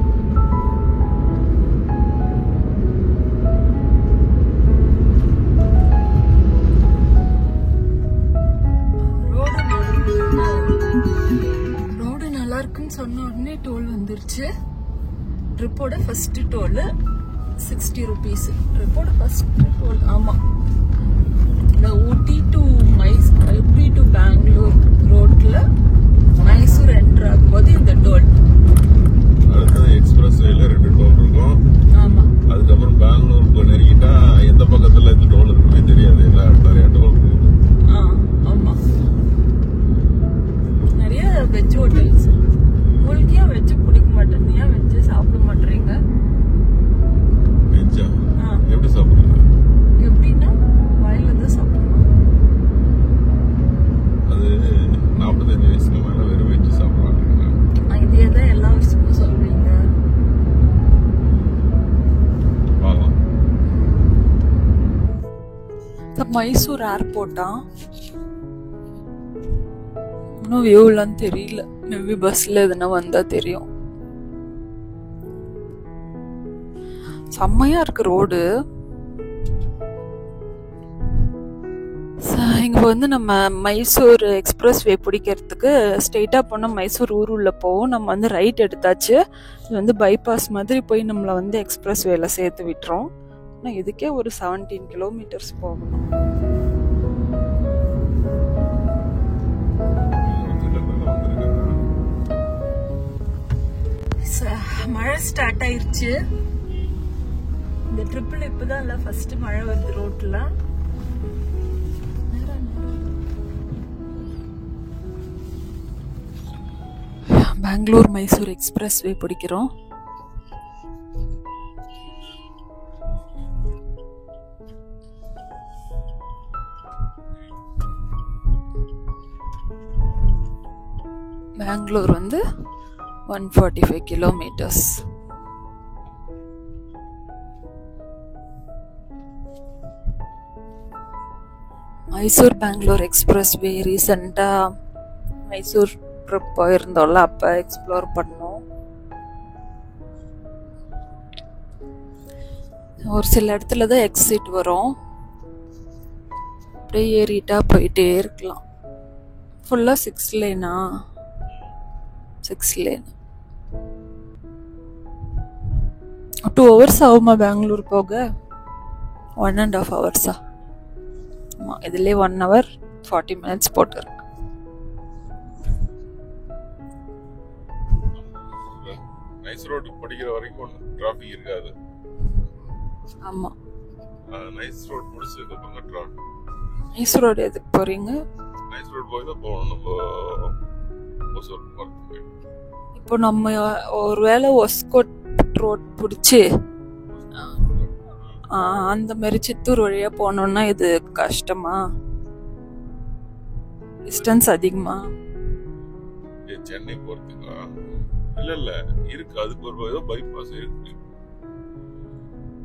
ரோடு நல்லா இருக்குன்னு சொன்ன உடனே டோல் வந்துருச்சு. ட்ரிப்போட ஃபர்ஸ்ட் டோல் 60 rupees. ட்ரிப்போட ஃபர்ஸ்ட் டோல். ஆமா, இந்த ஊட்டி டு பெங்களூர் ரோட்ல மைசூர் என்ட்ரு ஆகும்போது இந்த டோல்.
அடுத்தது எக்ஸ்பிரஸ் வேல 2 டோல் இருக்கும்.
ஆமா,
அதுக்கப்புறம் பெங்களூருக்கு நெருங்கிட்டா எந்த பக்கத்துல இந்த டோல் இருக்குமே தெரியாது. நிறைய டோல் இருக்கு.
ஆமா, நிறைய வெஜ் ஹோட்டல்ஸ். உங்களுக்கு ஏன் வெஜ் பிடிக்க மாட்டேங்குது? ஏன் வெஜ் சாப்பிட மாட்டேறீங்க?
வெஜ்ஜா எப்படி சாப்பிடுறீங்க?
எப்படின்னா வாயில தான் சாப்பிடணும். அது
45 வயசுக்கு மேல வெறும் வெஜ் சாப்பிடுறாங்க.
இதே தான் எல்லா வருஷமும் சொல்றீங்க. மைசூர் ஏர்போர்ட்டா? இன்னும் வியூலாம் தெரியல. மேபி பஸ்ல எதுனா வந்தா தெரியும். செம்மையா இருக்கு ரோடு. இங்க வந்து நம்ம மைசூர் எக்ஸ்பிரஸ் வே பிடிக்கிறதுக்கு ஸ்ட்ரெயிட்டா போனா மைசூர் ஊர் உள்ள போவோம். நம்ம வந்து ரைட் எடுத்தாச்சு. இது வந்து பைபாஸ் மாதிரி போய் நம்மளை வந்து எக்ஸ்பிரஸ் வேல சேர்த்து விட்டுரும். ஆனால் இதுக்கே ஒரு 17 கிலோமீட்டர்ஸ் போகணும். மழை ஸ்டார்ட் ஆயிருச்சு. இந்த ட்ரிப்பில் இப்பதான் இல்ல ஃபர்ஸ்ட் மழை வருது ரோட்ல. பெங்களூர் மைசூர் எக்ஸ்பிரஸ் வே பிடிக்கிறோம். பெங்களூர் வந்து 145 கிலோமீட்டர்ஸ். மைசூர் பெங்களூர் எக்ஸ்பிரஸ் வே ரீசெண்டா மைசூர் ட்ரிப் போயிருந்தோம்ல, அப்ப எக்ஸ்ப்ளோர் பண்ணோம். ஒரு சில இடத்துல தான் எக்ஸிட் வரும். அப்படியே ஏறிட்டா போயிட்டே இருக்கலாம். ஃபுல்லா 6 லேனா? 6 லேன். 2 hours ஆகுமா பெங்களூர் போக? 1.5 hours. ஆமா, இதுலயே 1 hour 40 minutes போட்டுருக்கு.
நைஸ் ரோட் படிக்கிற வரைக்கும் டிராஃபிக் இருக்காது.
ஆமா,
நைஸ் ரோட் முடிச்சதுக்கு அப்புறம் டிராஃபிக்.
நைஸ் ரோட் எதுக்கு போறீங்க?
நைஸ் ரோட் போய் தான் போகணும் நம்ம ஒசூர் போறதுக்கு.
இப்போ நம்ம ஒருவேளை ஒஸ்கோட் ரோட் பிடிச்சி அந்த மாதிரி சித்தூர் வழியா போனோம்னா இது கஷ்டமா? டிஸ்டன்ஸ் அதிகமா?
சென்னை போறதுக்கா? இல்ல இருக்கு, அதுக்கு ஒரு பைபாஸ் இருக்கு.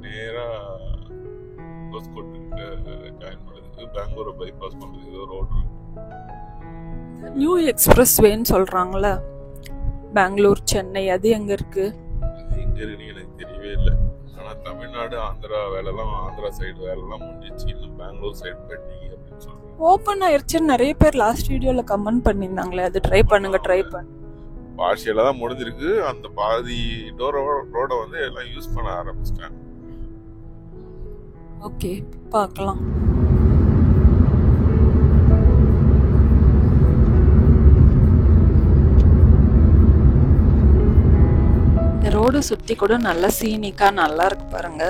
நேரா ஒஸ்கோட்டுக்கு ஜாயின் பண்றதுக்கு பெங்களூரை பைபாஸ் பண்றதுக்கு ஏதோ ரோடு இருக்கு.
நியூ எக்ஸ்பிரஸ் வேன்னு சொல்றாங்கல்ல, பெங்களூர் சென்னை, அது எங்க இருக்கு?
அது எங்க இருக்குன்னு எனக்கு தெரியவே இல்லை. ஆனா தமிழ்நாடு ஆந்திரா வேலைலாம், ஆந்திரா சைடு வேலைலாம் முடிஞ்சிச்சு. இன்னும் பெங்களூர் சைடு பெண்டிங் அப்படின்னு சொல்றாங்க.
ஓபன் ஆயிருச்சுன்னு நிறைய பேர் லாஸ்ட் வீடியோல கமெண்ட் பண்ணிருந்தாங்களே, அது ட்ரை பண்ணுங்க.
பார்ஷியலா தான் முடிஞ்சிருக்கு. அந்த பாதி ரோட வந்து எல்லாம் யூஸ் பண்ண ஆரம்பிச்சிட்டாங்க.
ஓகே, பார்க்கலாம். இந்த ரோடு சுத்தி கூட நல்ல சீனிக்கா நல்லா இருக்கு பாருங்க.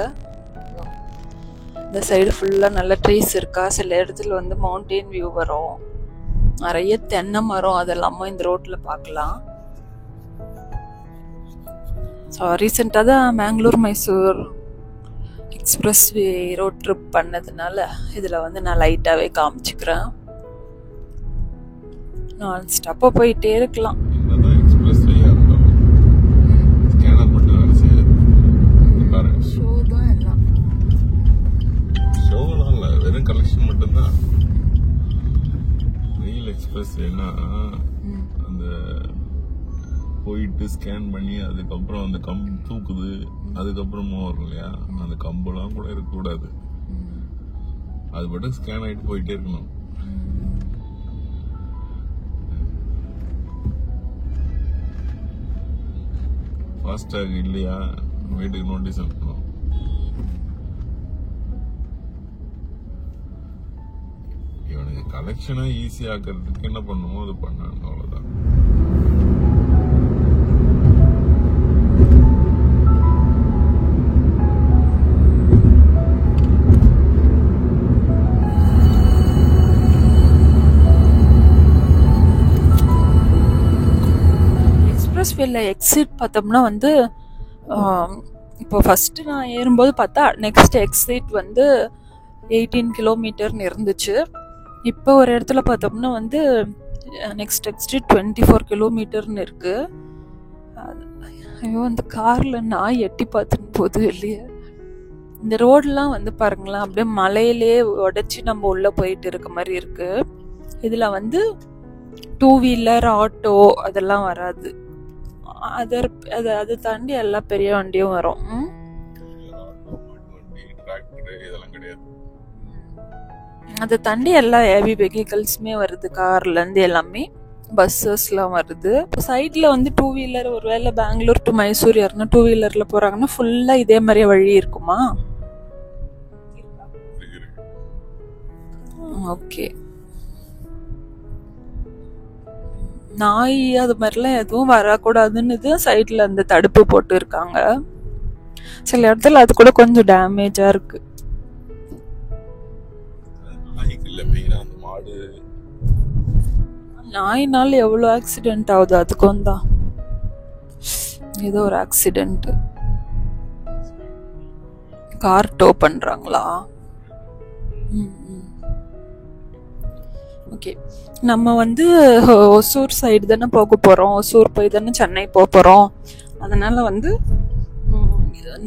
இந்த சைடு ஃபுல்லா நல்ல ட்ரீஸ் இருக்கா. சில இடத்துல வந்து மவுண்டெயின் வியூ வரும். நிறைய தென்னை மரம் அதெல்லாமும் இந்த ரோட்ல பார்க்கலாம். ரீசெண்டா தான் பெங்களூர் மைசூர் எக்ஸ்பிரஸ் வே ரோட் ட்ரிப் பண்ணதுனால இதுல வந்து நான் லைட்டாவே காமிச்சுக்கிறேன். நான் ஸ்டாப்பா போயிட்டே இருக்கலாம். ஷோ தான் எல்லாம்.
ஷோலாம் இல்லை, வெறும் கலெக்ஷன் மட்டும்தான். ரயில் எக்ஸ்பிரஸ் ஏன்னா அந்த போயிட்டு ஸ்கேன் பண்ணி அதுக்கப்புறம் அந்த கம்பு தூக்குது, அதுக்கப்புறமா வரும் இல்லையா, அந்த கம்பெல்லாம் கூட இருக்கக்கூடாது. அது மட்டும் ஸ்கேன் ஆகிட்டு போயிட்டே இருக்கணும். ஃபாஸ்டாக் இல்லையா, வீட்டுக்கு நோட்டீஸ் அனுப்பணும். இவனுக்கு கலெக்ஷனை ஈஸி ஆக்கிறதுக்கு என்ன பண்ணுமோ அது பண்ணாங்க, அவ்வளவுதான்.
எக்ஸ்பிரஸ்வேல எக்ஸிட் பார்த்தோம்னா வந்து இப்போ ஃபர்ஸ்ட் நான் ஏறும்போது பார்த்தா நெக்ஸ்ட் எக்ஸிட் வந்து 18 கிலோமீட்டர்னு இருந்துச்சு. இப்போ ஒரு இடத்துல பார்த்தோம்னா வந்து நெக்ஸ்ட் எக்ஸிட் 24 கிலோமீட்டர்னு இருக்கு. ஐயோ, அந்த கார்ல நான் எட்டி பார்த்துன்னு போகுது இல்லையே. இந்த ரோடெலாம் வந்து பாருங்களேன், அப்படியே மலையிலே உடச்சி நம்ம உள்ள போயிட்டு இருக்க மாதிரி இருக்கு. இதுல வந்து 2 வீலர் ஆட்டோ அதெல்லாம் வராது. அதை தாண்டி எல்லா பெரிய வண்டியும் வரும். அதை தாண்டி எல்லா ஹெவி வெஹிக்கல்ஸுமே வருது, கார்ல இருந்து எல்லாமே, பஸ்ஸஸ்லாம் வருது. சைட்ல வந்து 2 வீலர், ஒருவேளை பெங்களூர் டு மைசூர் யாருன்னா 2 வீலர்ல போறாங்கன்னா ஃபுல்லா இதே மாதிரியே வழி இருக்குமா? ஓகே. நாய் அது மாதிரிலாம் எதுவும் வரக்கூடாதுன்னு சைட்ல அந்த தடுப்பு போட்டு இருக்காங்க. சில இடத்துல அது கூட கொஞ்சம் டேமேஜா இருக்கு. நாயினால எவ்வளவு ஆக்சிடென்ட் ஆகுது, அதுக்கும் தான் ஏதோ ஒரு ஆக்சிடென்ட். கார் டோ பண்றாங்களா? ஓகே, நம்ம வந்து ஒசூர் சைடு தானே போக போகிறோம். ஒசூர் போய் தானே சென்னை போக போகிறோம். அதனால் வந்து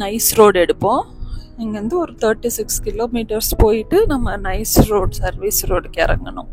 நைஸ் ரோடு எடுப்போம். இங்கேருந்து ஒரு 36 கிலோமீட்டர்ஸ் போயிட்டு நம்ம நைஸ் ரோட் சர்வீஸ் ரோடுக்கு இறங்கணும்.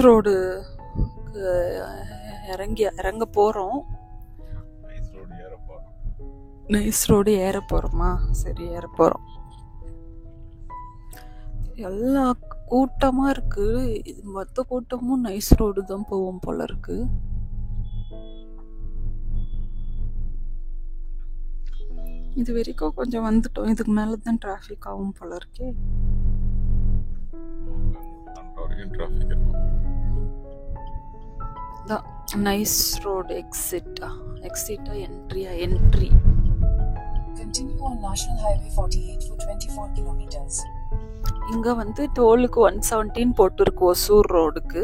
ரோடு இறங்க போறோம். நைஸ் ரோடு ஏற போறோமா? சரி, ஏற போறோம். எல்லா கூட்டமா இருக்கு. இது மொத்த கூட்டமும் நைஸ் ரோடு தான் போவோம் போல இருக்கு. இது வரைக்கும் கொஞ்சம் வந்துட்டோம். இதுக்கு மேலதான் டிராஃபிக் ஆகும் போல இருக்கே. நைஸ் ரோடு எக்ஸிட்டா entry.
Continue on National Highway 48 for 24 kilometers.
இங்க வந்து டோலுக்கு 117 போட்டுருக்கு ஒசூர் ரோடுக்கு.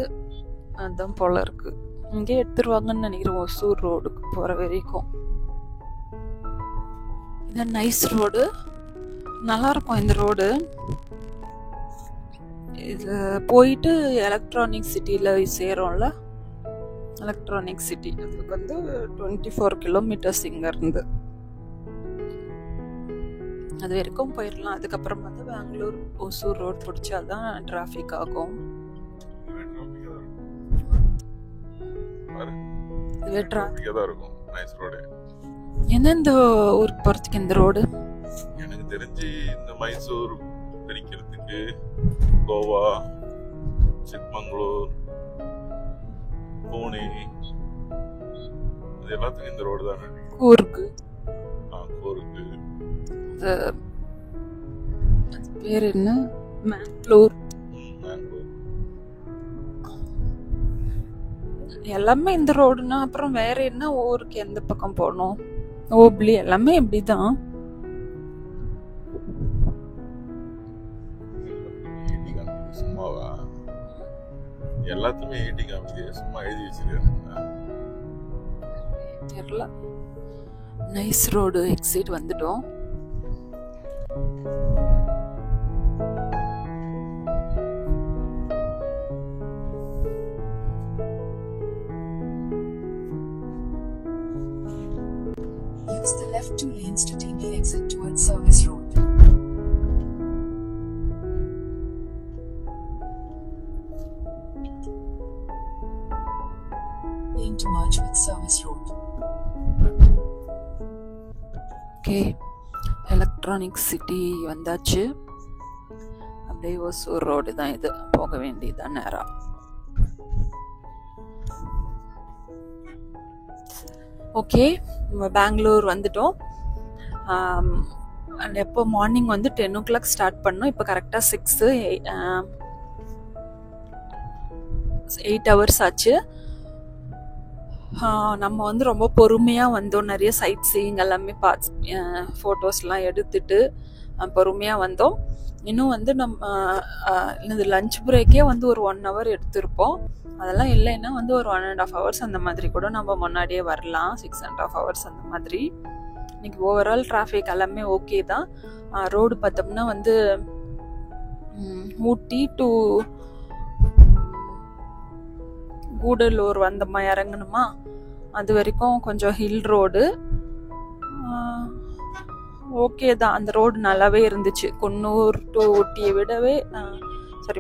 அதான் போல இருக்கு. இங்கே எடுத்துருவாங்கன்னு நினைக்கிறேன் ஒசூர் ரோடுக்கு போற வரைக்கும். இதான் நைஸ் ரோடு, நல்லா இருக்கும் இந்த ரோடு. இது போயிட்டு எலக்ட்ரானிக் சிட்டியில் சேரோம்ல, எலக்ட்ரானிக் சிட்டி, அதுக்கு வந்து 24 கிலோமீட்டர்ஸ் இங்கேருந்து. அது வரைக்கும் போயிடலாம். அதுக்கப்புறம் வந்து பெங்களூர் ஒசூர் ரோடு பிடிச்சாதான் டிராஃபிக் ஆகும். எந்தெந்த ஊருக்கு போகிறதுக்கு இந்த ரோடு?
எனக்கு தெரிஞ்சு இந்த மைசூர் பிரிக்கிறதுக்கு கோவா, சிக்மங்களூர், பூனே, அது எல்லாத்துக்கும் இந்த ரோடு தான்.
கூர்க்கு பேர் என்ன, மேங்களூர், எல்லாமே இந்த ரோடுனா. அப்புறம் வேற என்ன ஊருக்கு எந்த பக்கம் போகணும்? ஓப்லி எல்லாமே இப்படிதான்.
சும்மாவா எல்லாத்துமே 80 காமிக்குது, சும்மா எழுதி வச்சிருக்காங்க.
தெரியல. நைஸ் ரோடு எக்ஸிட் வந்துட்டோம்.
Use the left 2 lanes to take the exit towards Service Road. Lane to merge with Service Road.
Okay, electronic city வந்தாச்சு. அப்படியே ஒசூர் ரோடு தான் இது, போக வேண்டியதுதான் நேரா. ஓகே, நம்ம பெங்களூர் வந்துட்டோம். அண்ட் எப்போ மார்னிங் வந்து 10 o'clock ஸ்டார்ட் பண்ணோம். இப்போ கரெக்டாக 8 hours ஆச்சு. நம்ம வந்து ரொம்ப பொறுமையாக வந்தோம். நிறைய சைட் சீயிங் எல்லாமே ஃபோட்டோஸ்லாம் எடுத்துட்டு பொறுமையாக வந்தோம். இன்னும் வந்து நம்ம லஞ்ச் பிரேக்கே வந்து ஒரு 1 hour எடுத்திருப்போம். அதெல்லாம் இல்லைன்னா வந்து ஒரு 1.5 hours அந்த மாதிரி கூட நம்ம முன்னாடியே வரலாம். 6.5 hours அந்த மாதிரி. இன்னைக்கு ஓவரால் டிராஃபிக் எல்லாமே ஓகே தான். ரோடு பார்த்தோம்னா வந்து ஊட்டி டு கூடலூர் வந்தோமா, இறங்கணுமா, அது வரைக்கும் கொஞ்சம் ஹில் ரோடு. ஓகே தான், அந்த ரோடு நல்லாவே இருந்துச்சு. குன்னூர் டு ஊட்டியை விடவே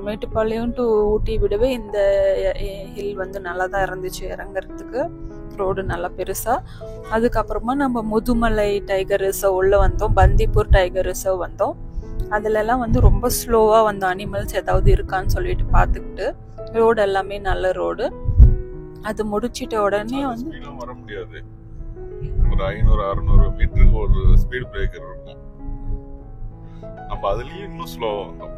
மேட்டுப்பாளையம் டு ஊட்டி விடவே இந்த ஹில் வந்து நல்லா தான் இருந்துச்சு இறங்குறதுக்கு. ரோடு நல்லா பெருசா. அதுக்கப்புறமா நம்ம முதுமலை டைகர் ரிசர்வ் உள்ள வந்தோம். பந்திப்பூர் டைகர் ரிசர்வ் வந்தோம். அதுலலாம் வந்து ரொம்ப ஸ்லோவா வந்த அனிமல்ஸ் ஏதாவது இருக்கான்னு சொல்லிட்டு பார்த்துக்கிட்டு, ரோடு எல்லாமே நல்ல ரோடு. அது முடிச்சிட்ட உடனே வந்து
வர முடியாது. ஒரு 500-600 மீட்டருக்கு ஒரு ஸ்பீட் பிரேக்கர் இருக்கும். நம்ம அதுலயும் இன்னும் ஸ்லோவா வந்தோம்.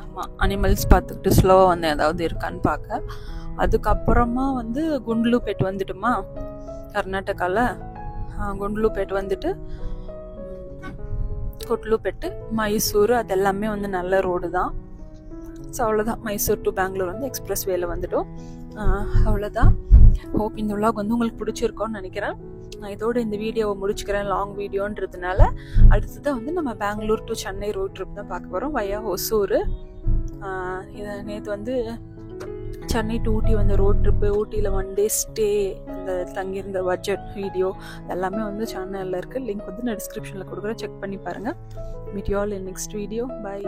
ஆமா, அனிமல்ஸ் பார்த்துக்கிட்டு ஸ்லோவா வந்து ஏதாவது இருக்கான்னு பார்க்க. அதுக்கப்புறமா வந்து குண்ட்லூபேட் வந்துட்டுமா, கர்நாடகால குண்ட்லூபேட் வந்துட்டு குட்லூபேட்டு, மைசூர், அது எல்லாமே வந்து நல்ல ரோடு தான். ஸோ அவ்வளோதான். மைசூர் டு பெங்களூர் வந்து எக்ஸ்பிரஸ் வேல வந்துட்டோம். அவ்வளோதான். ஹோப் இந்த vlog வந்து உங்களுக்கு பிடிச்சிருக்கோன்னு நினைக்கிறேன். நான் இதோட இந்த வீடியோவை முடிச்சுக்கிறேன், லாங் வீடியோன்றதுனால. அடுத்ததான் வந்து நம்ம Bangalore to Chennai road trip தான் பார்க்க போகிறோம் வயா ஒசூர். இதை நேற்று வந்து சென்னை டு ஊட்டி வந்த ரோட் ட்ரிப்பு, ஊட்டியில் 1 day ஸ்டே, அந்த தங்கியிருந்த பட்ஜெட் வீடியோ எல்லாமே வந்து சேனலில் இருக்குது. லிங்க் வந்து நான் டிஸ்கிரிப்ஷனில் கொடுக்குறேன், செக் பண்ணி பாருங்கள். Meet you all in next video. By.